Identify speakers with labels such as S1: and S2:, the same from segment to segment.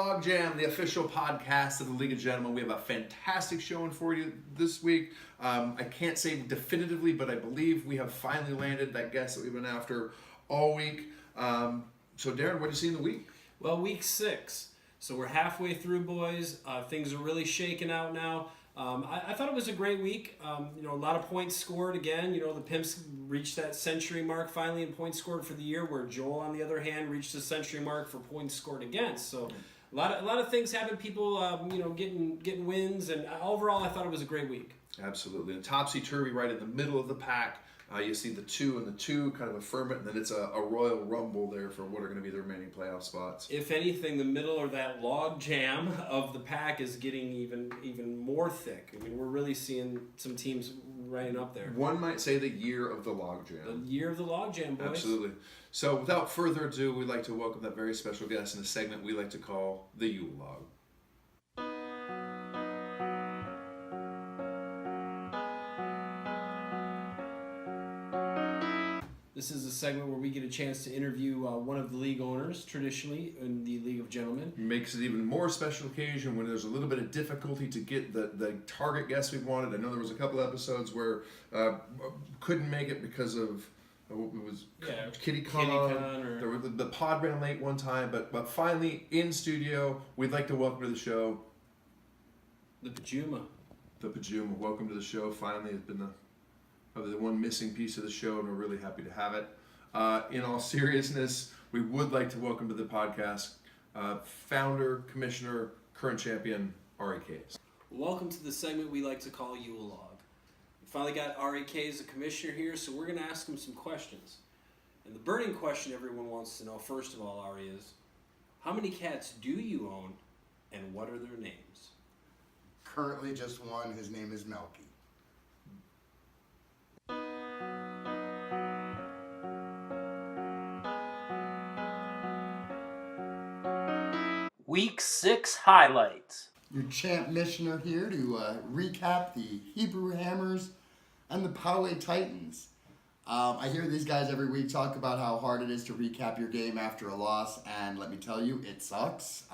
S1: Log Jam, the official podcast of the League of Gentlemen. We have a fantastic show for you this week. I can't say definitively, but I believe we have finally landed that guest that we've been after all week. So Darren, what did you see in the week?
S2: Well, week 6. So we're halfway through, boys. Things are really shaking out now. I thought it was a great week. A lot of points scored again. The Pimps reached that century mark finally in points scored for the year, where Joel, on the other hand, reached the century mark for points scored against. So a lot of things happened. People, getting wins, and overall, I thought it was a great week.
S1: Absolutely. And topsy-turvy right in the middle of the pack. You see the 2 and the 2 kind of affirm it, and then it's a royal rumble there for what are going to be the remaining playoff spots.
S2: If anything, the middle or that log jam of the pack is getting even more thick. I mean, we're really seeing some teams right up there.
S1: One might say the year of the log jam.
S2: The year of the log jam, boys.
S1: Absolutely. So without further ado, we'd like to welcome that very special guest in a segment we like to call the Yule Log.
S2: This is a segment where we get a chance to interview one of the league owners, traditionally in the League of Gentlemen.
S1: Makes it even more special occasion when there's a little bit of difficulty to get the target guest we wanted. I know there was a couple episodes where couldn't make it because of it was Kitty Con or the pod ran late one time, but finally in studio, we'd like to welcome to the show
S2: the Pajuma.
S1: The Pajuma. Welcome to the show. Finally, it's been probably the one missing piece of the show, and we're really happy to have it. In all seriousness, we would like to welcome to the podcast founder, commissioner, current champion, Ari Kays.
S2: Welcome to the segment we like to call Yule Log. We finally got Ari Kays, the commissioner, here, so we're going to ask him some questions. And the burning question everyone wants to know, first of all, Ari, is how many cats do you own, and what are their names?
S3: Currently just one. His name is Melky.
S4: Week 6 highlights.
S3: Your champ missioner here to recap the Hebrew Hammers and the Poway Titans. I hear these guys every week talk about how hard it is to recap your game after a loss, and let me tell you, it sucks.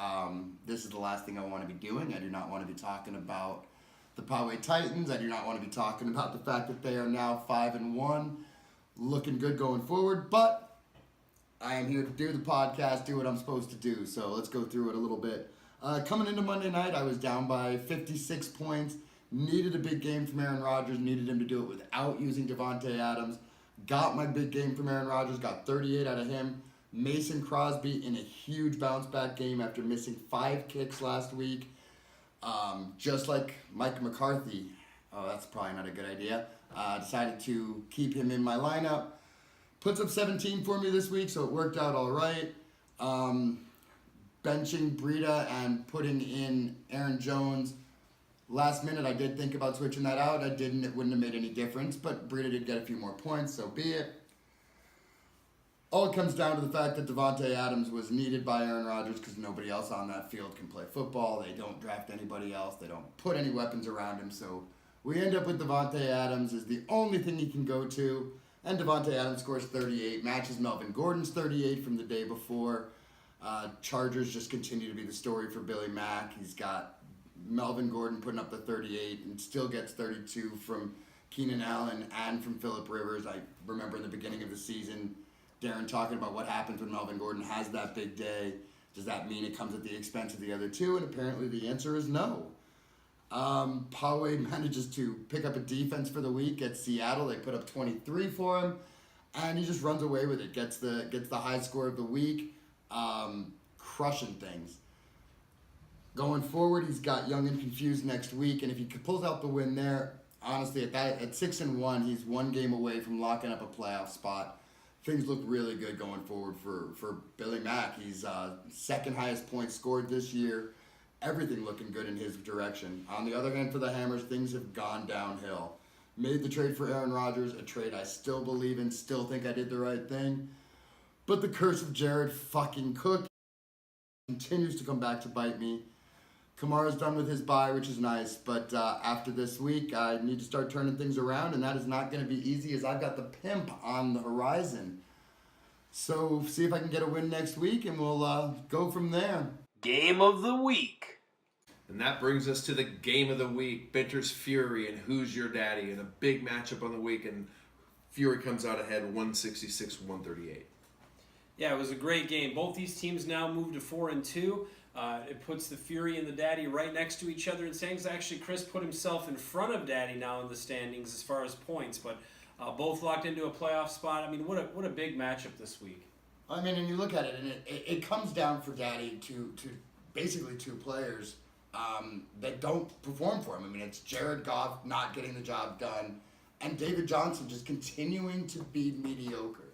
S3: This is the last thing I want to be doing. I do not want to be talking about the Poway Titans. I do not want to be talking about the fact that they are now 5-1, looking good going forward, but I am here to do the podcast, do what I'm supposed to do, so let's go through it a little bit. Coming into Monday night, I was down by 56 points, needed a big game from Aaron Rodgers, needed him to do it without using Davante Adams, got my big game from Aaron Rodgers, got 38 out of him. Mason Crosby in a huge bounce-back game after missing 5 kicks last week. Just like Mike McCarthy, that's probably not a good idea, decided to keep him in my lineup. Puts up 17 for me this week, so it worked out all right. Benching Breida and putting in Aaron Jones. Last minute, I did think about switching that out. I didn't. It wouldn't have made any difference, but Breida did get a few more points, so be it. All it comes down to the fact that Davante Adams was needed by Aaron Rodgers because nobody else on that field can play football. They don't draft anybody else. They don't put any weapons around him, so we end up with Davante Adams as the only thing he can go to. And Davante Adams scores 38, matches Melvin Gordon's 38 from the day before. Chargers just continue to be the story for Billy Mack. He's got Melvin Gordon putting up the 38 and still gets 32 from Keenan Allen and from Phillip Rivers. I remember in the beginning of the season, Darren talking about what happens when Melvin Gordon has that big day. Does that mean it comes at the expense of the other two? And apparently the answer is no. Poway manages to pick up a defense for the week at Seattle. They put up 23 for him, and he just runs away with it. Gets the high score of the week, crushing things. Going forward, he's got Young and Confused next week, and if he pulls out the win there, honestly, at 6-1, he's one game away from locking up a playoff spot. Things look really good going forward for Billy Mack. He's second highest points scored this year. Everything looking good in his direction. On the other hand, for the Hammers, things have gone downhill. Made the trade for Aaron Rodgers, a trade I still believe in, still think I did the right thing. But the curse of Jared fucking Cook continues to come back to bite me. Kamara's done with his bye, which is nice, but after this week, I need to start turning things around, and that is not going to be easy as I've got the pimp on the horizon. So see if I can get a win next week, and we'll go from there.
S4: Game of the Week.
S1: And that brings us to the game of the week, Binter's Fury and Who's Your Daddy, and a big matchup on the week, and Fury comes out ahead 166-138.
S2: Yeah, it was a great game. Both these teams now moved to 4-2. It puts the Fury and the Daddy right next to each other in standings. Actually, Chris put himself in front of Daddy now in the standings as far as points, but both locked into a playoff spot. I mean, what a big matchup this week.
S3: I mean, and you look at it, and it comes down for Daddy to basically two players that don't perform for him. I mean, it's Jared Goff not getting the job done, and David Johnson just continuing to be mediocre.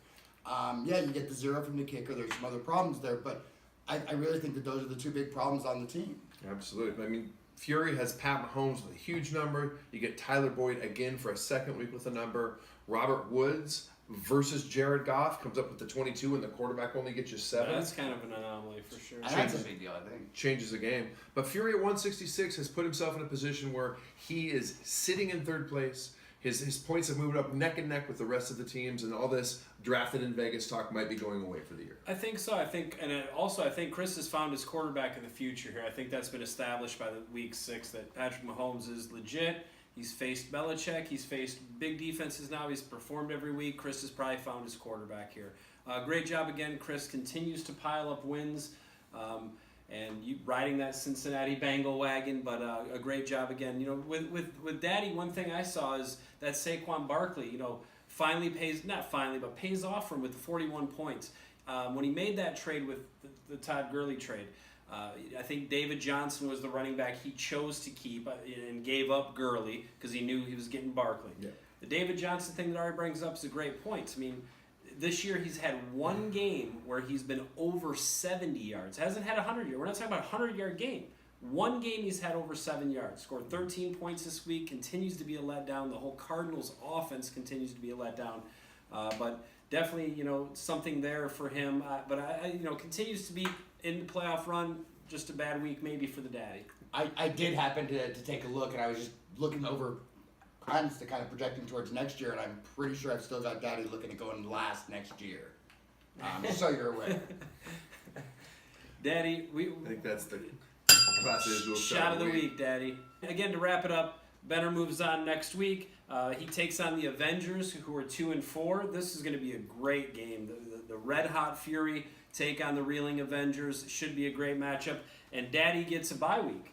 S3: Yeah, you get the 0 from the kicker. There's some other problems there, but I really think that those are the two big problems on the team.
S1: Absolutely. I mean, Fury has Pat Mahomes with a huge number. You get Tyler Boyd again for a second week with a number. Robert Woods versus Jared Goff comes up with the 22, and the quarterback only gets you 7.
S2: That's kind of an anomaly for sure.
S3: And that's a big deal, I think.
S1: Changes the game. But Fury at 166 has put himself in a position where he is sitting in third place. His points have moved up neck and neck with the rest of the teams, and all this drafted in Vegas talk might be going away for the year.
S2: I think so. I think Chris has found his quarterback of the future here. I think that's been established by the week 6 that Patrick Mahomes is legit. He's faced Belichick. He's faced big defenses now. He's performed every week. Chris has probably found his quarterback here. Great job again. Chris continues to pile up wins. And you riding that Cincinnati Bengal wagon, but a great job again. You know, with Daddy, one thing I saw is that Saquon Barkley, you know, pays off for him with the 41 points. When he made that trade with the Todd Gurley trade, I think David Johnson was the running back he chose to keep and gave up Gurley because he knew he was getting Barkley.
S1: Yeah.
S2: The David Johnson thing that Ari brings up is a great point. I mean, this year he's had one game where he's been over 70 yards. Hasn't had a 100-yard. We're not talking about a 100-yard game. One game he's had over 7 yards. Scored 13 points this week. Continues to be a letdown. The whole Cardinals offense continues to be a letdown. But definitely, you know, something there for him. But I continues to be in the playoff run. Just a bad week maybe for the Daddy.
S3: I did happen to take a look, and I was just looking over kind of projecting towards next year, and I'm pretty sure I've still got Daddy looking at going last next year. Just so you're aware.
S2: Daddy,
S1: I think that's the class visual
S2: shot of the week, Daddy. Again, to wrap it up, Benner moves on next week. He takes on the Avengers, who are 2-4. This is going to be a great game. The Red Hot Fury take on the Reeling Avengers. Should be a great matchup. And Daddy gets a bye week.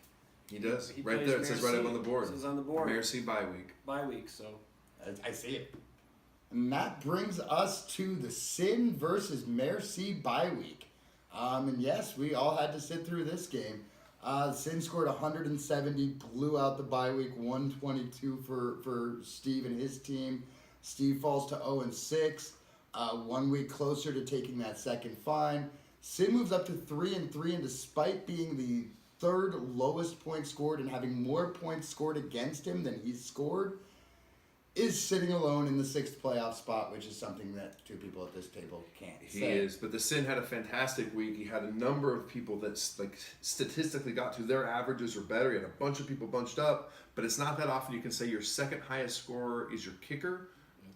S1: He does.
S2: He
S1: Right
S2: plays
S1: there. It says right up on the board.
S2: It says on the board.
S1: Mercy bye week.
S2: Bye week, so.
S3: I see it. And that brings us to the Sin versus Merci bye week. And yes, we all had to sit through this game. Sin scored 170, blew out the bye week, 122 for Steve and his team. Steve falls to 0-6, 1 week closer to taking that second fine. Sin moves up to 3-3, and despite being the third lowest point scored and having more points scored against him than he's scored, is sitting alone in the 6th playoff spot, which is something that two people at this table can't say.
S1: He is, but the Sin had a fantastic week. He had a number of people that statistically got to their averages or better. He had a bunch of people bunched up, but it's not that often you can say your second highest scorer is your kicker,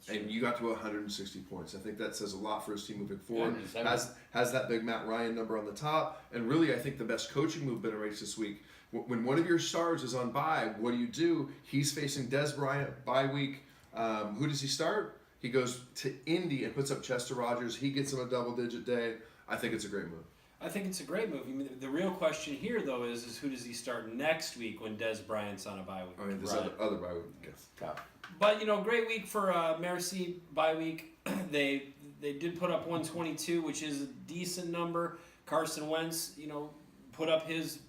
S1: and you got to 160 points. I think that says a lot for his team moving forward. Has that big Matt Ryan number on the top, and really I think the best coaching move Benner makes this week. When one of your stars is on bye, what do? He's facing Des Bryant bye week. Who does he start? He goes to Indy and puts up Chester Rogers. He gets him a double-digit day. I think it's a great move.
S2: I think it's a great move. I mean, the real question here, though, is who does he start next week when Des Bryant's on a bye week?
S1: I mean, this other bye week. Yes.
S3: Tough.
S2: But, you know, great week for Merci bye week. They did put up 122, which is a decent number. Carson Wentz, you know, put up his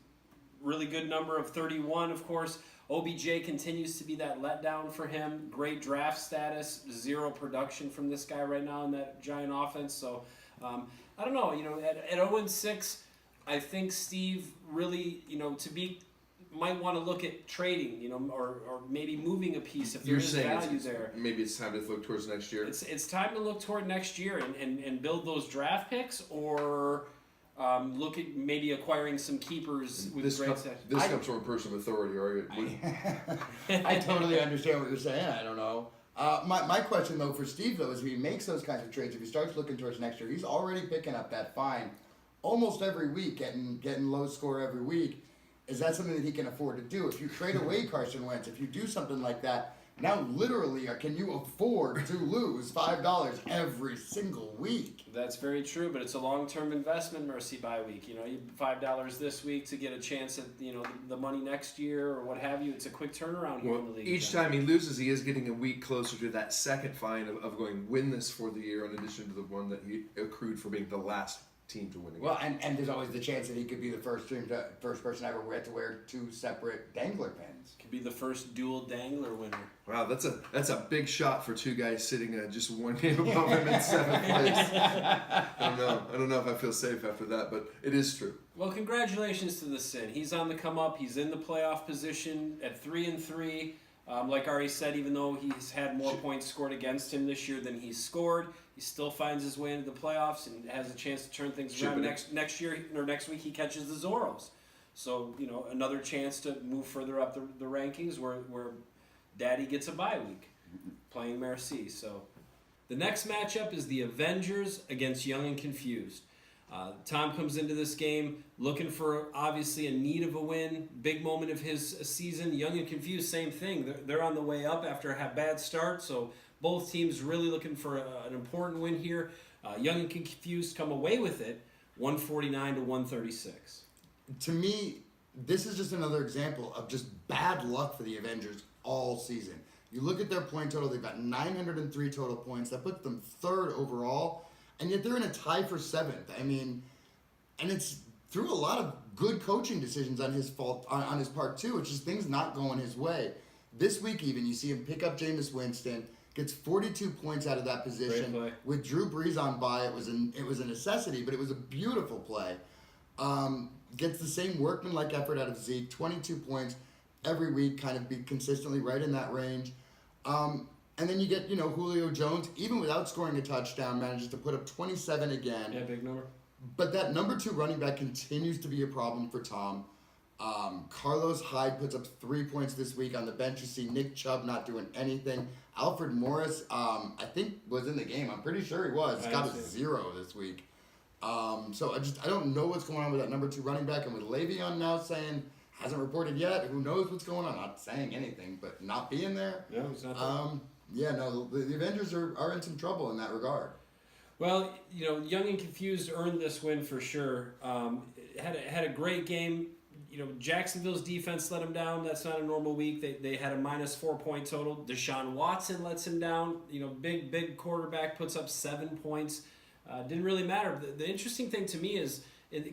S2: really good number of 31, of course. OBJ continues to be that letdown for him. Great draft status. 0 production from this guy right now in that Giant offense. So, I don't know. You know, at 0-6, I think Steve really, you know, might want to look at trading, you know, or maybe moving a piece if there is value there.
S1: Maybe it's time to look towards next year.
S2: It's time to look toward next year and build those draft picks, or look at maybe acquiring some keepers with
S1: this
S2: great
S1: This comes from a person of authority, or
S3: I totally understand what you're saying. I don't know. My question, though, for Steve, though, is if he makes those kinds of trades, if he starts looking towards next year, he's already picking up that fine almost every week, getting low score every week. Is that something that he can afford to do? If you trade away Carson Wentz, if you do something like that, now literally can you afford to lose $5 every single week?
S2: That's very true, but it's a long-term investment, Mercy bye week. You $5 this week to get a chance at the money next year or what have you. It's a quick turnaround here
S1: Well,
S2: in the league.
S1: each time he loses, he is getting a week closer to that second fine of going win this for the year, in addition to the one that he accrued for being the last team to win again.
S3: Well, and there's always the chance that he could be the first person ever to wear 2 separate dangler pins.
S2: Could be the first dual dangler winner.
S1: Wow, that's a big shot for 2 guys sitting just 1 game above him in 7th place. I don't know if I feel safe after that, but it is true.
S2: Well, congratulations to the Sin. He's on the come up. He's in the playoff position at 3-3. Like Ari said, even though he's had more points scored against him this year than he's scored, he still finds his way into the playoffs and has a chance to turn things around. Next year or next week he catches the Zorros. So, another chance to move further up the rankings where Daddy gets a bye week playing Merci. So the next matchup is the Avengers against Young and Confused. Tom comes into this game looking for obviously a need of a win, big moment of his season. Young and Confused, same thing. They're on the way up after a bad start, so both teams really looking for an important win here. Young and Confused come away with it, 149-136.
S3: To me, this is just another example of just bad luck for the Avengers all season. You look at their point total, they've got 903 total points. That puts them 3rd overall, and yet they're in a tie for 7th. I mean, and it's through a lot of good coaching decisions on his part too, which is things not going his way. This week even, you see him pick up Jameis Winston, gets 42 points out of that position. With Drew Brees on bye, it was a necessity, but it was a beautiful play. Gets the same workmanlike effort out of Zeke, 22 points every week, kind of be consistently right in that range. And then you get, Julio Jones, even without scoring a touchdown, manages to put up 27 again.
S2: Yeah, big number.
S3: But that number 2 running back continues to be a problem for Tom. Carlos Hyde puts up 3 points this week. On the bench, you see Nick Chubb not doing anything. Alfred Morris, I think, was in the game. I'm pretty sure he was. He's got a 0 this week. So I don't know what's going on with that number 2 running back. And with Le'Veon now saying, hasn't reported yet, who knows what's going on? Not saying anything, but not being there.
S2: No, he's not there.
S3: The Avengers are in some trouble in that regard.
S2: Well, Young and Confused earned this win for sure. Had a great game. Jacksonville's defense let him down. That's not a normal week. They had a -4 point total. Deshaun Watson lets him down. Big quarterback puts up 7 points. Didn't really matter. The interesting thing to me is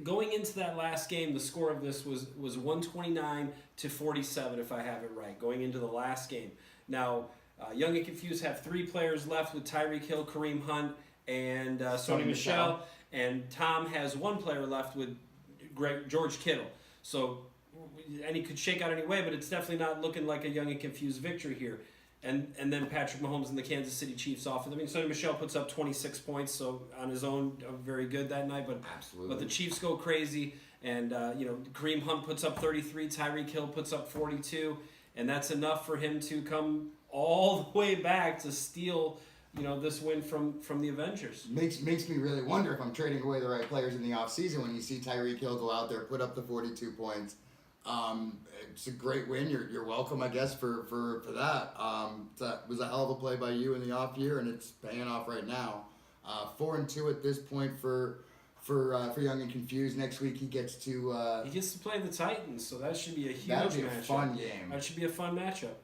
S2: going into that last game, the score of this was 129-47, if I have it right, going into the last game. Now, Young and Confused have 3 players left with Tyreek Hill, Kareem Hunt, and Sony Michel. And Tom has 1 player left with George Kittle. So, and he could shake out any way, but it's definitely not looking like a Young and Confused victory here. And then Patrick Mahomes and the Kansas City Chiefs off. I mean, Sony Michel puts up 26 points, so on his own, very good that night. But
S3: Absolutely.
S2: But the Chiefs go crazy, and Kareem Hunt puts up 33, Tyreek Hill puts up 42, and that's enough for him to come all the way back to steal this win from the Avengers.
S3: Makes me really wonder if I'm trading away the right players in the offseason when you see Tyreek Hill go out there, put up the 42 points. It's a great win. You're welcome, I guess, for that. That was a hell of a play by you in the off year, and it's paying off right now. 4-2 at this point for Young and Confused. Next week he gets to
S2: play the Titans, so that should be a huge
S3: that'll be
S2: matchup.
S3: a fun game.
S2: That should be a fun matchup.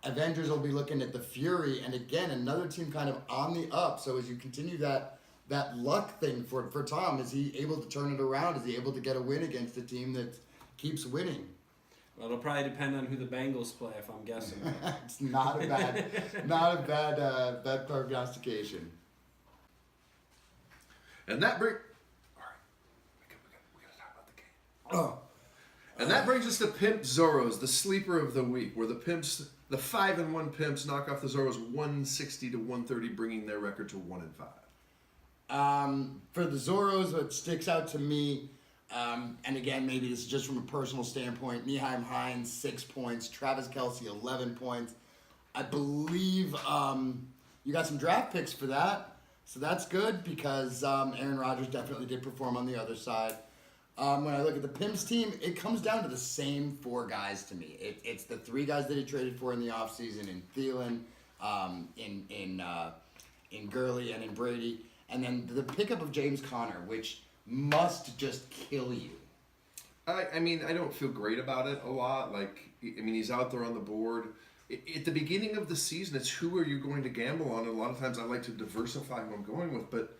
S3: Avengers will be looking at the Fury, and again another team kind of on the up. So as you continue that luck thing for Tom, is he able to turn it around? Is he able to get a win against a team that keeps winning?
S2: Well, it'll probably depend on who the Bengals play, if I'm guessing.
S3: It's not a bad prognostication.
S1: And that brings... All right, we gotta talk about the game.
S3: Oh.
S1: And that brings us to Pimp Zorros, the sleeper of the week, where the 5-1 Pimps knock off the Zorros 160-130, bringing their record to 1-5.
S3: For the Zorros, what sticks out to me, and again, maybe this is just from a personal standpoint, Nyheim Hines, 6 points, Travis Kelce, 11 points. I believe you got some draft picks for that. So that's good because Aaron Rodgers definitely did perform on the other side. When I look at the Pimps team, it comes down to the same 4 guys to me. It's the 3 guys that he traded for in the offseason in Thielen, in Gurley, and in Brady. And then the pickup of James Conner, which must just kill you.
S1: I mean, I don't feel great about it a lot. Like, I mean, he's out there on the board. At the beginning of the season, it's who are you going to gamble on? And a lot of times I like to diversify who I'm going with, but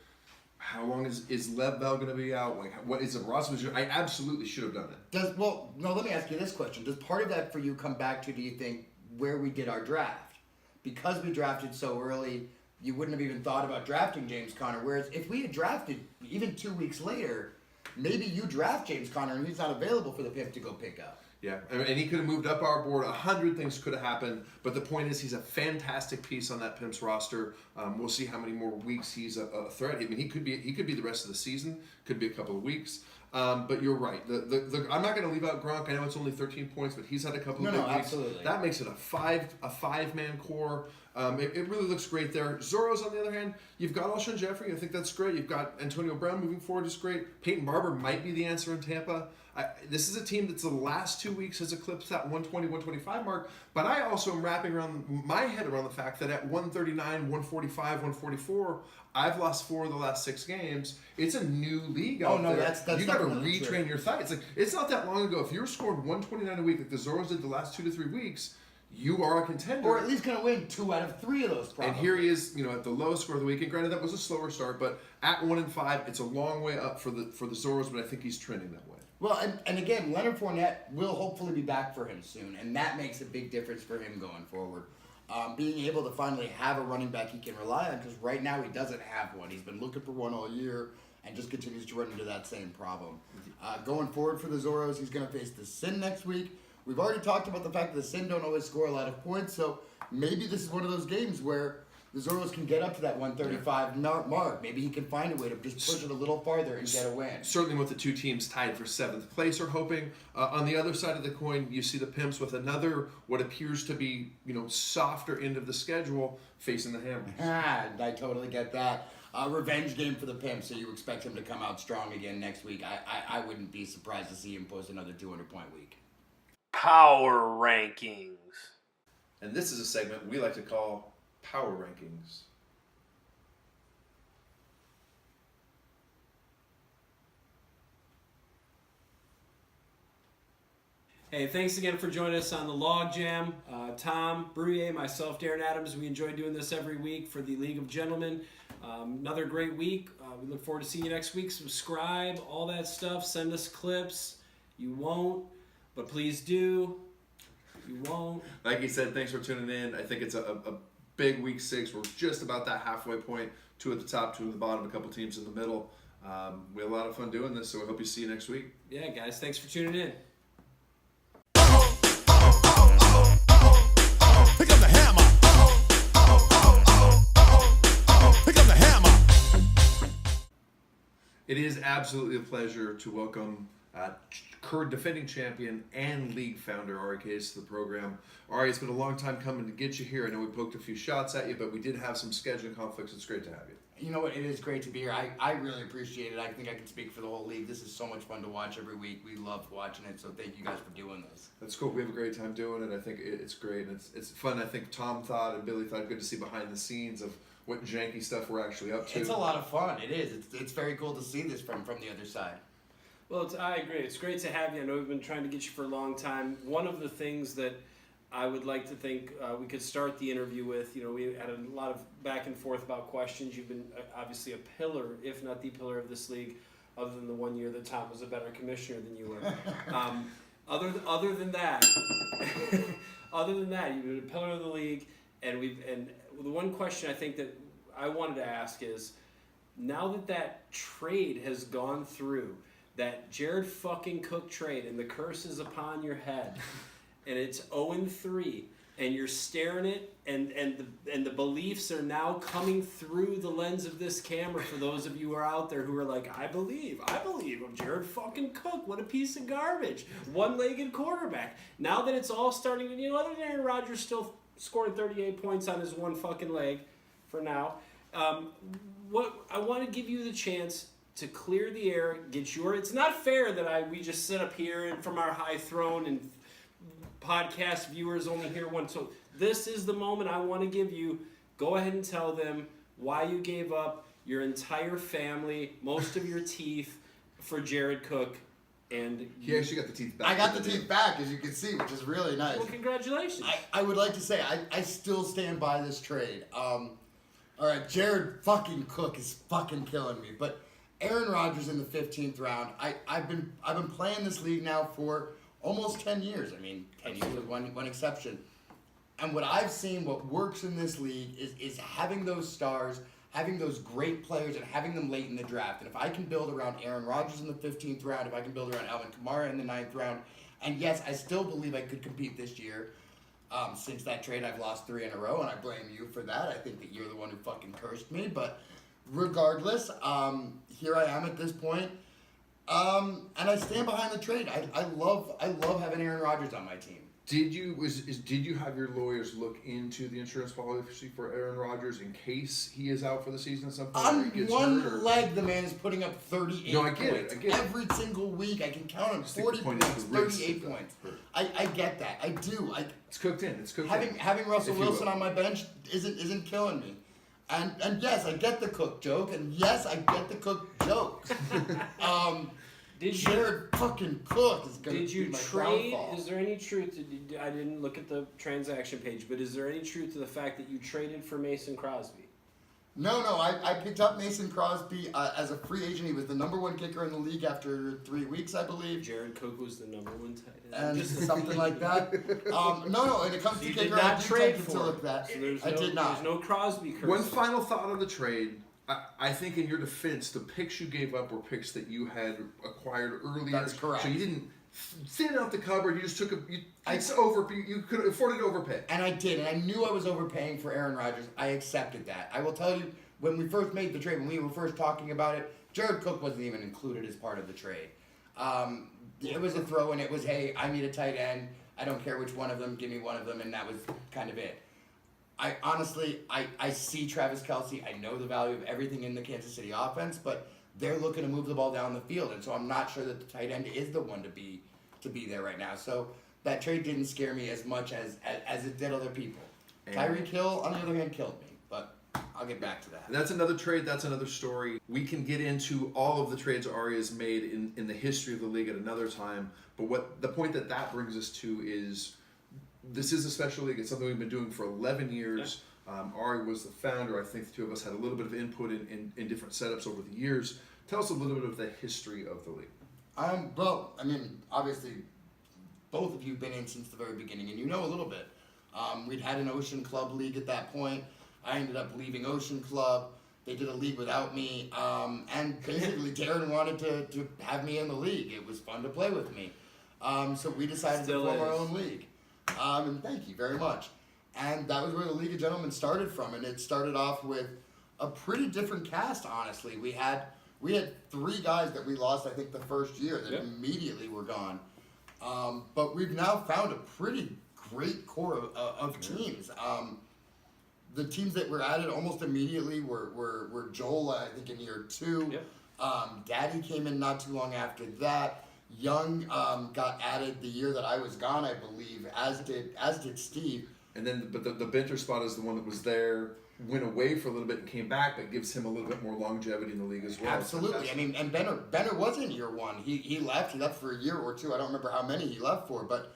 S1: how long is Lev Bell going to be out? Like, what is the roster? I absolutely should have done it.
S3: Let me ask you this question. Does part of that for you come back to, do you think, where we did our draft? Because we drafted so early, you wouldn't have even thought about drafting James Conner. Whereas if we had drafted even 2 weeks later, maybe you draft James Conner and he's not available for the Pimp to go pick up.
S1: Yeah, and he could have moved up our board. 100 things could have happened, but the point is he's a fantastic piece on that Pimps roster. We'll see how many more weeks he's a threat. I mean, he could be the rest of the season, could be a couple of weeks. But you're right. I'm not going to leave out Gronk. I know it's only 13 points, but he's had a couple of big weeks.
S3: Absolutely.
S1: That makes it a five-man core. It really looks great there. Zorro's, on the other hand, you've got Alshon Jeffrey. I think that's great. You've got Antonio Brown moving forward is great. Peyton Barber might be the answer in Tampa. This is a team that's the last 2 weeks has eclipsed that 120, 125 mark. But I also am wrapping my head around the fact that at 139, 145, 144, I've lost 4 of the last 6 games. It's a new league out there.
S3: That's
S1: you got to
S3: definitely
S1: retrain
S3: true.
S1: your thigh. It's not that long ago. If you were scoring 129 a week like the Zorros did the last 2 to 3 weeks, you are a contender.
S3: Or at least going to win 2 out of 3 of those, probably.
S1: And here he is, at the lowest score of the weekend. Granted, that was a slower start, but at 1-5, it's a long way up for the Zorros, but I think he's trending that way.
S3: Well, and again, Leonard Fournette will hopefully be back for him soon, and that makes a big difference for him going forward. Being able to finally have a running back he can rely on, because right now he doesn't have one. He's been looking for one all year and just continues to run into that same problem. Going forward for the Zorros, he's going to face the Sin next week. We've already talked about the fact that the Sin don't always score a lot of points, so maybe this is one of those games where the Zorros can get up to that 135 mark. Maybe he can find a way to just push it a little farther and get a win.
S1: Certainly with the 2 teams tied for 7th place are hoping. On the other side of the coin, you see the Pimps with another, what appears to be, softer end of the schedule, facing the Hammers.
S3: I totally get that. Revenge game for the Pimps, so you expect him to come out strong again next week. I wouldn't be surprised to see him post another 200-point week.
S4: Power Rankings.
S1: And this is a segment we like to call Power Rankings.
S2: Hey, thanks again for joining us on the Log Jam. Tom Bruyere, myself, Darren Adams, we enjoy doing this every week for the League of Gentlemen. Another great week. We look forward to seeing you next week. Subscribe, all that stuff. Send us clips. You won't, but please do. You won't.
S1: Like he said, thanks for tuning in. I think it's a big week 6. We're just about that halfway point. 2 at the top, 2 at the bottom, a couple teams in the middle. We had a lot of fun doing this, so we hope you see you next week.
S2: Yeah, guys, thanks for tuning in.
S5: Pick up the hammer. Pick up the hammer.
S1: It is absolutely a pleasure to welcome current defending champion and league founder Ari Case to the program. Ari, it's been a long time coming to get you here. I know we poked a few shots at you, but we did have some scheduling conflicts. It's great to have you.
S3: You know what? It is great to be here. I really appreciate it. I think I can speak for the whole league. This is so much fun to watch every week. We love watching it, so thank you guys for doing this.
S1: That's cool. We have a great time doing it. I think it's great. And it's fun. I think Tom thought and Billy thought good to see behind the scenes of what janky stuff we're actually up to.
S3: It's a lot of fun. It is. It's very cool to see this from the other side.
S2: Well, I agree. It's great to have you. I know we've been trying to get you for a long time. One of the things that I would like to think we could start the interview with, we had a lot of back and forth about questions. You've been obviously a pillar, if not the pillar of this league, other than the 1 year that Tom was a better commissioner than you were. Other than that, you've been a pillar of the league, and the one question I think that I wanted to ask is, now that trade has gone through, that Jared fucking Cook trade, and the curse is upon your head, and it's 0-3, and you're staring it, and the beliefs are now coming through the lens of this camera for those of you who are out there who are like, I believe of Jared fucking Cook. What a piece of garbage. One-legged quarterback. Now that it's all starting to, other than Aaron Rodgers still scoring 38 points on his one fucking leg for now, What I want to give you the chance to clear the air, get your. It's not fair that we just sit up here and from our high throne and podcast viewers only hear one. So this is the moment I want to give you. Go ahead and tell them why you gave up your entire family, most of your teeth, for Jared Cook. And
S1: He actually got the teeth back.
S3: I got the teeth back, as you can see, which is really nice.
S2: well, congratulations.
S3: I would like to say I still stand by this trade. All right, Jared fucking Cook is fucking killing me, but Aaron Rodgers in the 15th round. I've been playing this league now for almost 10 years. I mean, 10 years with one exception. And what I've seen, what works in this league is having those stars, having those great players, and having them late in the draft. And if I can build around Aaron Rodgers in the 15th round, if I can build around Alvin Kamara in the 9th round, and yes, I still believe I could compete this year. Since that trade, I've lost 3 in a row, and I blame you for that. I think that you're the one who fucking cursed me. But regardless, here I am at this point, and I stand behind the trade. I love having Aaron Rodgers on my team.
S1: Did you have your lawyers look into the insurance policy for Aaron Rodgers in case he is out for the season at some point? or
S3: On
S1: he gets
S3: one
S1: hurt, or-
S3: leg, the man is putting up 38
S1: No, I get it,
S3: points.
S1: I get it.
S3: Every single week, I can count on
S1: I think
S3: 40
S1: the point is
S3: points,
S1: the risk
S3: 38
S1: of that
S3: points.
S1: hurt.
S3: I get that. I do.
S1: It's cooked in. It's cooked in.
S3: Having Russell
S1: If you
S3: Wilson
S1: will.
S3: on my bench isn't killing me. And yes, I get the Cook joke, and yes, I get the Cook joke.
S2: Did you
S3: Jared fucking Cook is going
S2: Did
S3: to
S2: you
S3: be my
S2: trade?
S3: downfall.
S2: Is there any truth to? I didn't look at the transaction page, but is there any truth to the fact that you traded for Mason Crosby?
S3: No, I picked up Mason Crosby as a free agent. He was the number 1 kicker in the league after 3 weeks, I believe.
S2: Jared Cook was the number 1 tight end.
S3: And something like that. No, when it comes to
S2: You
S3: kicker,
S2: did not
S3: I do
S2: trade
S3: tend to
S2: for
S3: look
S2: him.
S3: that.
S2: So there's
S3: I
S2: no,
S3: did not.
S2: There's no Crosby curse.
S1: One final thought on the trade. I think in your defense, the picks you gave up were picks that you had acquired earlier.
S3: That's correct.
S1: So you didn't thin out the cupboard. You just took you could afford to overpay.
S3: And I did, and I knew I was overpaying for Aaron Rodgers. I accepted that. I will tell you, when we first made the trade, when we were first talking about it, Jared Cook wasn't even included as part of the trade. It was a throw, and it was, hey, I need a tight end. I don't care which one of them. Give me one of them, and that was kind of it. I honestly see Travis Kelce. I know the value of everything in the Kansas City offense, but they're looking to move the ball down the field, and so I'm not sure that the tight end is the one to be there right now. So that trade didn't scare me as much as it did other people.
S1: And-
S3: Tyreek Hill, on the other hand, killed me, but I'll get back to that.
S1: That's another trade. That's another story. We can get into all of the trades Ari has made in the history of the league at another time. But what the point that brings us to is, this is a special league. It's something we've been doing for 11 years. Yeah. Ari was the founder. I think the two of us had a little bit of input in different setups over the years. Tell us a little bit of the history of the league.
S3: Well, I mean, obviously, both of you have been in since the very beginning, and you know a little bit. We'd had an Ocean Club league at that point. I ended up leaving Ocean Club. They did a league without me, and basically Darren wanted to have me in the league. It was fun to play with me. So we decided
S2: Still
S3: to form our
S2: is.
S3: own league. And thank you very much. And that was where the League of Gentlemen started from, and it started off with a pretty different cast, honestly. We had 3 guys that we lost, I think, the first year that
S2: Yep.
S3: immediately were gone. But we've now found a pretty great core of teams. The teams that were added almost immediately were Joel, I think, in year 2.
S2: Yep.
S3: Daddy came in not too long after that. Young got added the year that I was gone, I believe, as did Steve.
S1: And then, but the Benter spot is the one that was there, went away for a little bit and came back, but gives him a little bit more longevity in the league as well.
S3: Absolutely. I mean, and Benner was in year 1. He left for a year or 2. I don't remember how many he left for, but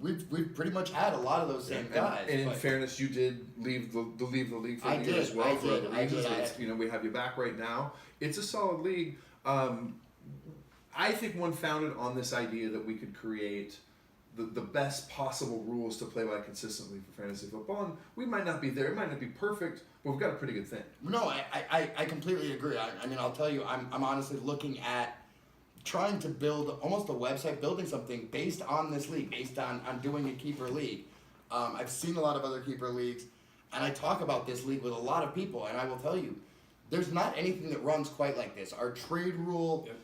S3: we've pretty much had a lot of those same guys.
S1: And in
S3: but-
S1: fairness, you did leave the league for
S3: I
S1: a year
S3: did,
S1: as well
S3: I
S1: for
S3: did,
S1: other
S3: I
S1: reasons.
S3: did.
S1: But it's, we have you back right now. It's a solid league. I think one founded on this idea that we could create the best possible rules to play by consistently for fantasy football. And we might not be there. It might not be perfect, but we've got a pretty good thing.
S3: No, I completely agree. I mean, I'll tell you, I'm honestly looking at trying to build almost a website, building something based on this league, based on doing a keeper league. I've seen a lot of other keeper leagues, and I talk about this league with a lot of people, and I will tell you, there's not anything that runs quite like this. Our trade rule,
S2: Yep.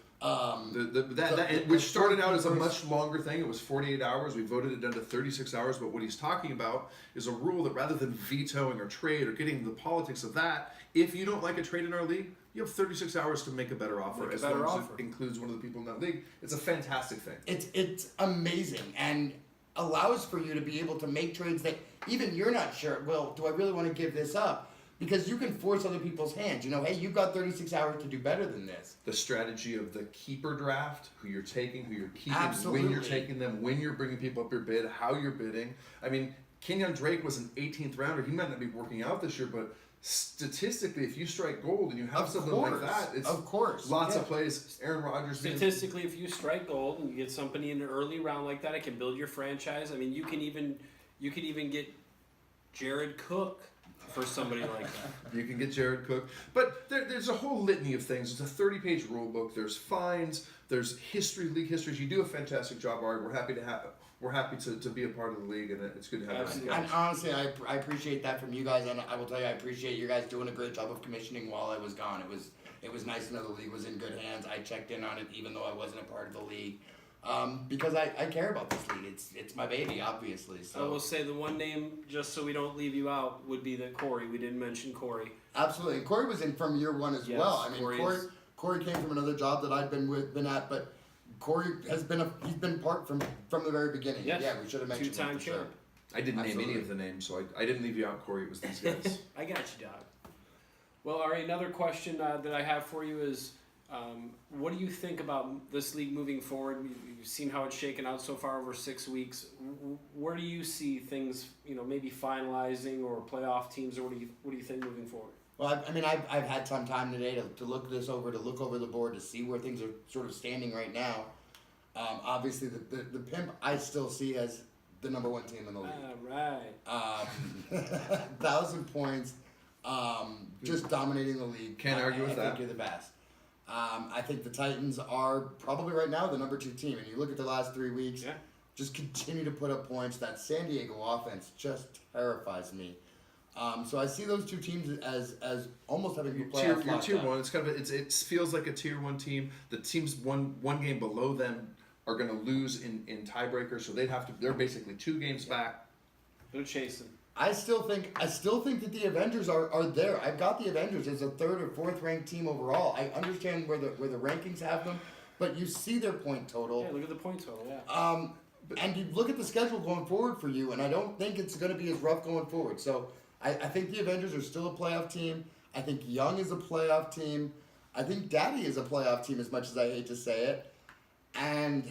S1: Which started out as a much longer thing. It was 48 hours. We voted it down to 36 hours. But what he's talking about is a rule that rather than vetoing or trade or getting the politics of that, if you don't like a trade in our league, you have 36 hours to make a better offer.
S2: Make a
S1: as
S2: better
S1: long as
S2: offer.
S1: it includes one of the people in that league. It's a fantastic thing.
S3: It's amazing and allows for you to be able to make trades that even you're not sure, well, do I really want to give this up? Because you can force other people's hands. You know, hey, you've got 36 hours to do better than this.
S1: The strategy of the keeper draft, who you're taking, who you're keeping,
S3: Absolutely.
S1: when you're taking them, when you're bringing people up your bid, how you're bidding. I mean, Kenyon Drake was an 18th rounder. He might not be working out this year, but statistically, if you strike gold and you have something like that, it's
S3: Of course.
S1: lots
S3: Yeah.
S1: of plays. Aaron Rodgers being
S2: Statistically, if you strike gold and you get somebody in an early round like that, it can build your franchise. I mean, you can even get Jared Cook for somebody like that.
S1: You can get Jared Cook. But there's a whole litany of things. It's a 30-page rule book. There's fines. There's league histories. You do a fantastic job, Art. We're happy to be a part of the league, and it's good to have you
S2: Absolutely.
S1: guys.
S3: And honestly, I appreciate that from you guys, and I will tell you, I appreciate you guys doing a great job of commissioning while I was gone. It was nice to know the league was in good hands. I checked in on it, even though I wasn't a part of the league, because I care about this league. It's my baby, obviously.
S2: I
S3: So
S2: will say the one name, just so we don't leave you out, would be that Corey. We didn't mention Corey.
S3: absolutely, and Corey was in from year one as
S2: Yes,
S3: well. I mean,
S2: Corey's-
S3: Corey came from another job that I'd been at, but Corey has been part from the very beginning.
S2: Yes.
S3: Yeah, we should have mentioned
S2: Two-time
S3: him for sure.
S2: champ.
S1: I didn't name any
S3: Absolutely.
S1: of the names, so I didn't leave you out, Corey. It was these guys.
S2: I got you, dog. Well, all right. Another question that I have for you is, what do you think about this league moving forward? You've seen how it's shaken out so far over 6 weeks. Where do you see things, maybe finalizing or playoff teams, or what do you think moving forward?
S3: Well, I've had some time today to look this over, to look over the board, to see where things are sort of standing right now. Obviously, the Pimp I still see as the number one team in the league.
S2: All right.
S3: 1,000 points, just dominating the league.
S1: Can't argue with
S3: I
S1: that.
S3: think you're the best. I think the Titans are probably right now the number 2 team, and you look at the last 3 weeks,
S2: Yeah.
S3: just continue to put up points. That San Diego offense just terrifies me. So I see those 2 teams as almost having the playoff
S1: You're tier
S3: lockdown.
S1: one. It's kind of it feels like a tier one team. The teams one game below them are going to lose in tiebreakers, so they're basically 2 games back.
S2: They're chasing.
S3: I still think that the Avengers are there. I've got the Avengers as a 3rd or 4th ranked team overall. I understand where the rankings have them, but you see their point total.
S2: Yeah, look at the point total. Yeah.
S3: And you look at the schedule going forward for you, and I don't think it's going to be as rough going forward. So I think the Avengers are still a playoff team. I think Young is a playoff team. I think Daddy is a playoff team, as much as I hate to say it. And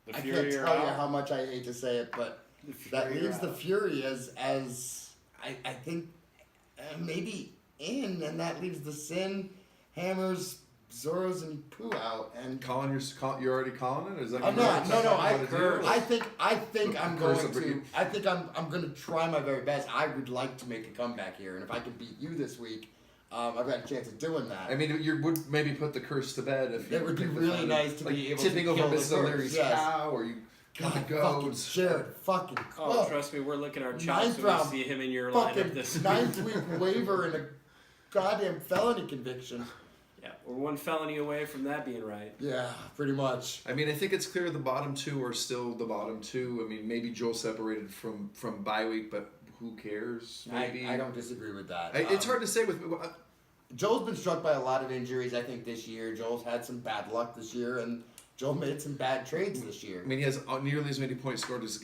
S2: The
S3: I
S2: Fury
S3: can't
S2: are
S3: tell you
S2: out.
S3: how much I hate to say it, but
S2: The
S3: that
S2: Fury
S3: leaves
S2: are
S3: the
S2: out.
S3: Fury as I think maybe in, and that leaves the Sin, Hammers, Zoros, and Pooh out. And
S1: Colin, you're already calling it? Is that
S3: I'm not. No.
S1: what to do?
S3: I think I'm
S1: Curse
S3: going
S1: of Ricky.
S3: to. I think I'm going to try my very best. I would like to make a comeback here, and if I can beat you this week, I've got a chance of doing that.
S1: I mean, you would maybe put the curse to bed if
S3: It would be really nice to be able to
S1: tipping
S3: kill
S1: over
S3: the
S1: Mrs.
S3: curse,
S1: O'Leary's
S3: yes.
S1: cow, or you kill
S3: God,
S1: the
S3: fucking
S1: goats.
S3: Jared, fucking.
S2: Oh, trust me, we're licking our chops
S3: Ninth
S2: when we
S3: round
S2: see him in your lineup
S3: fucking
S2: this week.
S3: 9th week waiver and a goddamn felony conviction.
S2: Yeah, we're one felony away from that being right.
S3: Yeah, pretty much.
S1: I mean, I think it's clear the bottom 2 are still the bottom 2. I mean, maybe Joel separated from bye week, but who cares? Maybe
S3: I don't disagree with that.
S1: It's hard to say with.
S3: Joel's been struck by a lot of injuries, I think, this year. Joel's had some bad luck this year, and Joel made some bad trades this year.
S1: I mean, he has nearly as many points scored against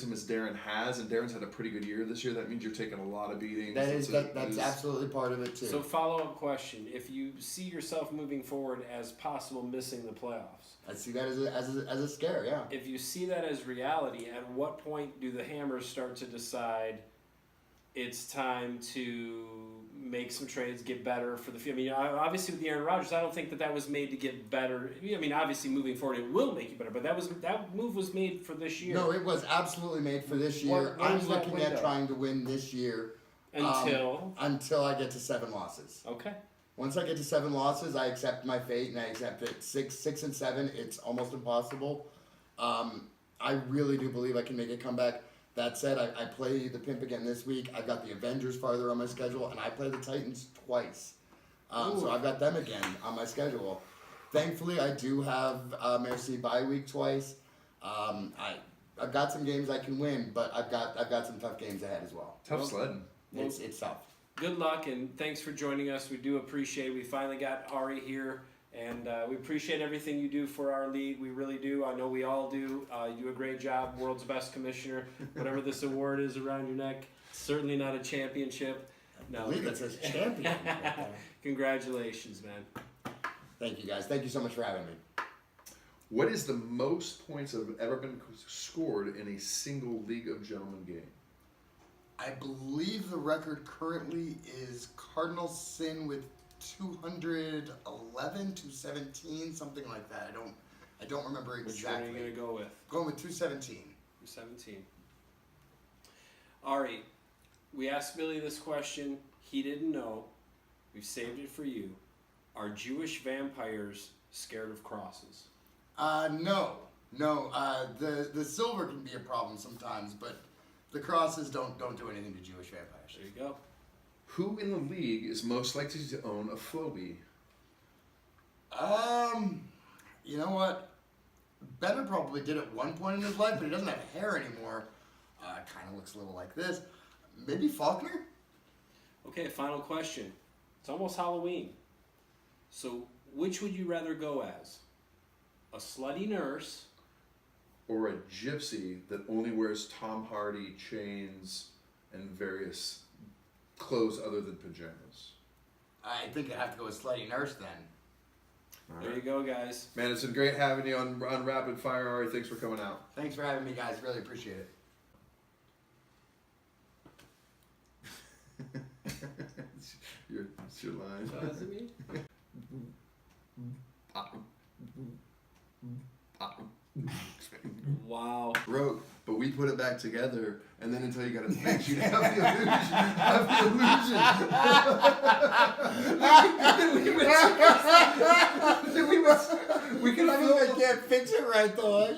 S1: him as Darren has, and Darren's had a pretty good year this year. That means you're taking a lot of beatings.
S3: That's absolutely part of it, too.
S2: So follow-up question: if you see yourself moving forward as possible missing the playoffs,
S3: I see that as a scare, yeah.
S2: if you see that as reality, at what point do the Hammers start to decide it's time to make some trades, get better for the field? I mean, obviously with the Aaron Rodgers, I don't think that was made to get better. I mean, obviously moving forward, it will make you better, but that move was made for this year.
S3: No, it was absolutely made for this year.
S2: What
S3: I'm
S2: is that
S3: looking at
S2: window?
S3: trying to win this year
S2: Until
S3: I get to 7 losses.
S2: okay.
S3: Once I get to 7 losses, I accept my fate, and I accept it. 6 and 7, it's almost impossible. I really do believe I can make a comeback. That said, I play the Pimp again this week. I've got the Avengers farther on my schedule, and I play the Titans twice. So I've got them again on my schedule. Thankfully, I do have Mercy bye week twice. I've got some games I can win, but I've got some tough games ahead as well.
S1: Tough sledding.
S3: It's tough.
S2: Good luck, and thanks for joining us. We do appreciate it. We finally got Ari here, and we appreciate everything you do for our league. We really do. I know we all do. You do a great job, world's best commissioner. Whatever this award is around your neck, certainly not a championship. No.
S3: I believe that says champion.
S2: Congratulations, man.
S3: Thank you, guys. Thank you so much for having me.
S1: What is the most points that have ever been scored in a single League of Gentlemen game?
S3: I believe the record currently is Cardinal Sin with 211, 217, something like that. I don't remember exactly.
S2: Which one are you going to go with?
S3: Going with 217.
S2: 217. Ari, we asked Billy this question. He didn't know. We've saved it for you. Are Jewish vampires scared of crosses?
S3: No. The silver can be a problem sometimes, but the crosses don't do anything to Jewish vampires.
S2: There you go.
S1: Who in the league is most likely to own a Flowbee?
S3: You know what? Benner probably did at one point in his life, but he doesn't have hair anymore. Kind of looks a little like this. Maybe Faulkner?
S2: Okay, final question. It's almost Halloween. So, which would you rather go as? A slutty nurse?
S1: Or a gypsy that only wears Tom Hardy chains and various clothes other than pajamas?
S3: I think I'd have to go with Slutty Nurse then.
S2: There you go, guys.
S1: Man, it's been great having you on Rapid Fire, Ari. Thanks for coming out.
S3: Thanks for having me, guys. Really appreciate it.
S1: It's your line.
S2: What does it mean? Wow.
S1: Wrote, but we put it back together, and then until you got it fixed, you'd have the illusion. Have the illusion. we can
S3: I can't fix it right though.